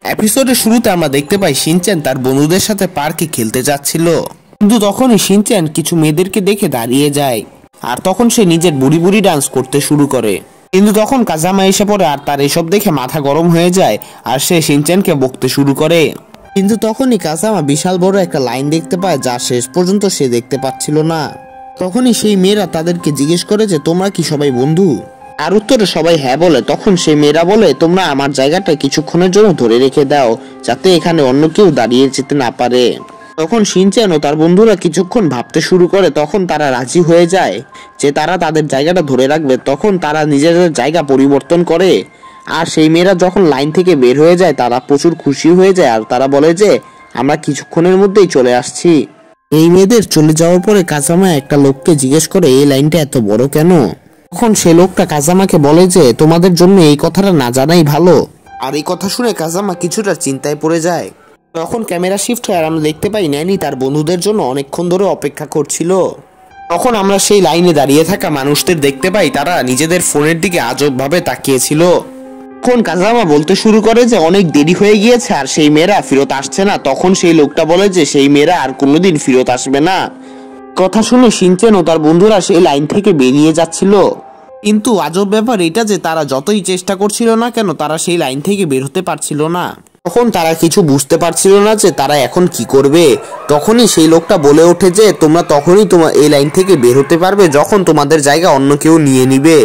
এপিসোডের শুরুতে আমরা দেখতে পাই শিনচ্যান তার বন্ধুদের সাথে পার্কে খেলতে যাচ্ছিল, কিন্তু তখনই শিনচ্যান কিছু মেয়েদেরকে দেখে দাঁড়িয়ে যায় আর তখন সে নিজের বুড়ি বুড়ি ডান্স করতে শুরু করে। কিন্তু তখন কাজামা এসে পড়ে আর তার এসব দেখে মাথা গরম হয়ে যায় আর সে শিনচ্যানকে বকতে শুরু করে। কিন্তু তখনই কাজামা বিশাল বড় একটা লাইন দেখতে পায় যা শেষ পর্যন্ত সে দেখতে পাচ্ছিল না। তখনই সেই মেয়েরা তাদেরকে জিজ্ঞেস করে যে তোমরা কি সবাই বন্ধু? আর উত্তরে সবাই হ্যাঁ বলে। তখন সেই মেয়েরা বলে তোমরা আমার জায়গাটা কিছুক্ষণের জন্য ধরে রেখে দাও যাতে এখানে অন্য কেউ দাঁড়িয়ে যেতে না পারে। তখন শিনচ্যান ও তার বন্ধুরা কিছুক্ষণ ভাবতে শুরু করে, তখন তারা রাজি হয়ে যায় যে তারা তাদের জায়গাটা ধরে রাখবে। তখন তারা নিজেদের জায়গা পরিবর্তন করে আর সেই মেয়েরা যখন লাইন থেকে বের হয়ে যায় তারা প্রচুর খুশি হয়ে যায় আর তারা বলে যে আমরা কিছুক্ষণের মধ্যেই চলে আসছি। এই মেয়েদের চলে যাওয়ার পরে কাজামা একটা লোককে জিজ্ঞেস করে এই লাইনটা এত বড় কেন? তখন সে লোকটা কাজামাকে বলে যে তোমাদের জন্য এই কথাটা না জানাই ভালো। আর এই কথা শুনে কাজামা কিছুটা চিন্তায় পড়ে যায়। তখন ক্যামেরা শিফট হয় আর আমরা দেখতে পাই ন্যানি তার বন্ধুদের জন্য অনেকক্ষণ ধরে অপেক্ষা করছিল। তখন আমরা সেই লাইনে দাঁড়িয়ে থাকা মানুষদের দেখতে পাই তারা নিজেদের ফোনের দিকে আজবভাবে তাকিয়েছিল। তখন কাজামা বলতে শুরু করে যে অনেক দেরি হয়ে গিয়েছে আর সেই মেয়েরা ফেরত আসছে না। তখন সেই লোকটা বলে যে সেই মেয়েরা আর কোনোদিন ফেরত আসবে না। কথা শুনে শিনচ্যান ও তার বন্ধুরা সেই লাইন থেকে বেরিয়ে যাচ্ছিল, কিন্তু আজব ব্যাপার এটা যে তারা যতই চেষ্টা করছিল না কেন তারা সেই লাইন থেকে বের হতে পারছিল না। তখন তারা কিছু বুঝতে পারছিল না যে তারা এখন কি করবে। তখনই সেই লোকটা বলে ওঠে যে তোমরা তখনই তোমার এই লাইন থেকে বের হতে পারবে যখন তোমাদের জায়গা অন্য কেউ নিয়ে নিবে।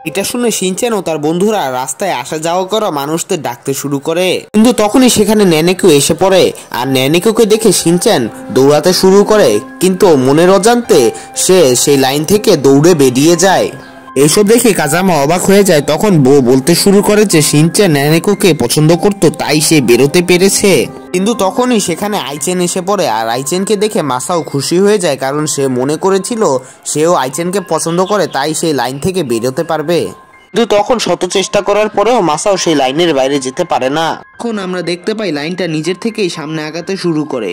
এটা শুনে শিনচ্যান ও তার বন্ধুরা রাস্তায় আসা যাওয়া করা মানুষদের ডাকতে শুরু করে, কিন্তু তখনই সেখানে ন্যানেকো এসে পড়ে আর ন্যানেকোকে দেখে শিনচ্যান দৌড়াতে শুরু করে, কিন্তু মনের অজান্তে সে সেই লাইন থেকে দৌড়ে বেরিয়ে যায়। এইসব দেখে কাজামা অবাক হয়ে যায়। তখন বউ বলতে শুরু করে যে শিনচ্যান ন্যানেকোকে পছন্দ করত তাই সে বেরোতে পেরেছে। কিন্তু তখনই সেখানে আইচেন এসে পড়ে আর আইচেনকে দেখে মাসাও খুশি হয়ে যায়, কারণ সে মনে করেছিল সেও আইচেনকে পছন্দ করে তাই সেই লাইন থেকে বেরোতে পারবে। কিন্তু তখন শত চেষ্টা করার পরেও মাসাও সেই লাইনের বাইরে যেতে পারে না। এখন আমরা দেখতে পাই লাইনটা নিজের থেকেই সামনে আগাতে শুরু করে।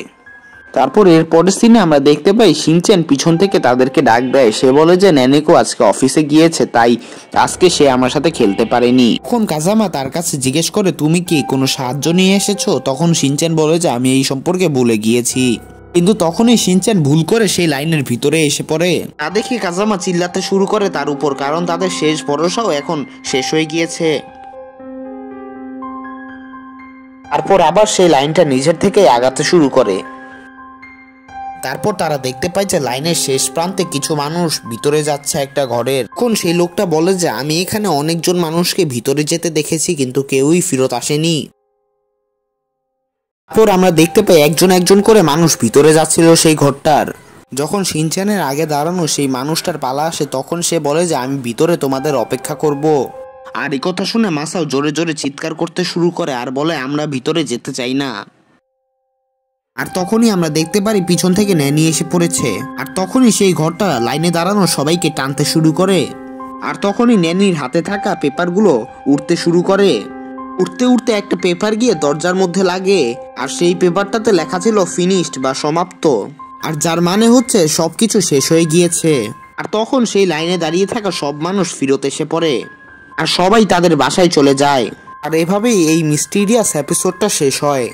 তারপর এর পরের সিনে আমরা দেখতে পাই শিনচ্যান পিছন থেকে তাদেরকে ডাক দেয়। সে বলে যে ন্যানেকো আজকে অফিসে গিয়েছে তাই আজকে সে আমার সাথে খেলতে পারেনি। তখন কাজামা তার কাছে জিজ্ঞেস করে তুমি কি কোনো সাহায্য নিয়ে এসেছো? তখন শিনচ্যান বলে যে আমি এই সম্পর্কে ভুলে গিয়েছি। কিন্তু তখনই শিনচ্যান ভুল করে সেই লাইনের ভিতরে এসে পড়ে। তা দেখে কাজামা চিল্লাতে শুরু করে তার উপর, কারণ তাদের শেষ ভরসাও এখন শেষ হয়ে গিয়েছে। তারপর আবার সেই লাইনটা নিজের থেকেই আগাতে শুরু করে। তারপর তারা দেখতে পায় যে লাইনের শেষ প্রান্তে কিছু মানুষ ভিতরে যাচ্ছে একটা ঘরের। এখন সেই লোকটা বলে যে আমি এখানে অনেকজন মানুষকে ভিতরে যেতে দেখেছি কিন্তু কেউই ফেরত আসেনি। তারপর আমরা দেখতে পাই একজন একজন করে মানুষ ভিতরে যাচ্ছিল সেই ঘরটার। যখন শিনচ্যানের আগে দাঁড়ানো সেই মানুষটার পালা আসে তখন সে বলে যে আমি ভিতরে তোমাদের অপেক্ষা করব। আর এই কথা শুনে মাসাও জোরে জোরে চিৎকার করতে শুরু করে আর বলে আমরা ভিতরে যেতে চাই না। আর তখনই আমরা দেখতে পারি পিছন থেকে ন্যানি এসে পড়েছে আর তখনই সেই ঘরটা লাইনে দাঁড়ানো সবাইকে টানতে শুরু করে। আর তখনই ন্যানির হাতে থাকা পেপারগুলো উঠতে শুরু করে। উঠতে উঠতে একটা পেপার গিয়ে দরজার মধ্যে লাগে আর সেই পেপারটাতে লেখা ছিল ফিনিশড বা সমাপ্ত, আর যার মানে হচ্ছে সবকিছু শেষ হয়ে গিয়েছে। আর তখন সেই লাইনে দাঁড়িয়ে থাকা সব মানুষ ফেরত এসে পড়ে আর সবাই তাদের বাসায় চলে যায়। আর এভাবেই এই মিস্টিরিয়াস এপিসোডটা শেষ হয়।